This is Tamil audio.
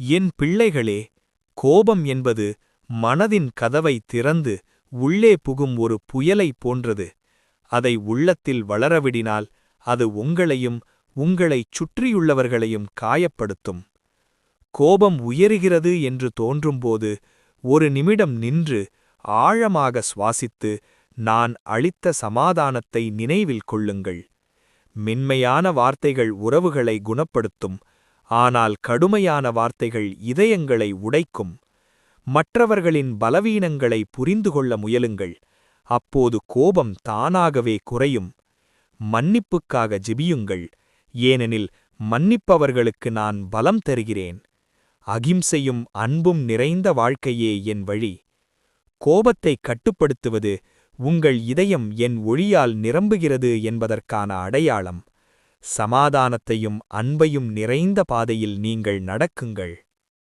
என் பிள்ளைகளே, கோபம் என்பது மனதின் கதவை திறந்து உள்ளே புகும் ஒரு புயலைப் போன்றது. அதை உள்ளத்தில் வளரவிடினால் அது உங்களையும் உங்களைச் சுற்றியுள்ளவர்களையும் காயப்படுத்தும். கோபம் உயருகிறது என்று தோன்றும்போது ஒரு நிமிடம் நின்று ஆழமாக சுவாசித்து நான் அளித்த சமாதானத்தை நினைவில் கொள்ளுங்கள். மென்மையான வார்த்தைகள் உறவுகளை குணப்படுத்தும், ஆனால் கடுமையான வார்த்தைகள் இதயங்களை உடைக்கும். மற்றவர்களின் பலவீனங்களை புரிந்துகொள்ள முயலுங்கள், அப்போது கோபம் தானாகவே குறையும். மன்னிப்புக்காக ஜெபியுங்கள், ஏனெனில் மன்னிப்பவர்களுக்கு நான் பலம் தருகிறேன். அகிம்சையும் அன்பும் நிறைந்த வாழ்க்கையே என் வழி. கோபத்தை கட்டுப்படுத்துவது உங்கள் இதயம் என் ஒளியால் நிரம்புகிறது என்பதற்கான அடையாளம். சமாதானத்தையும் அன்பையும் நிறைந்த பாதையில் நீங்கள் நடக்குங்கள்.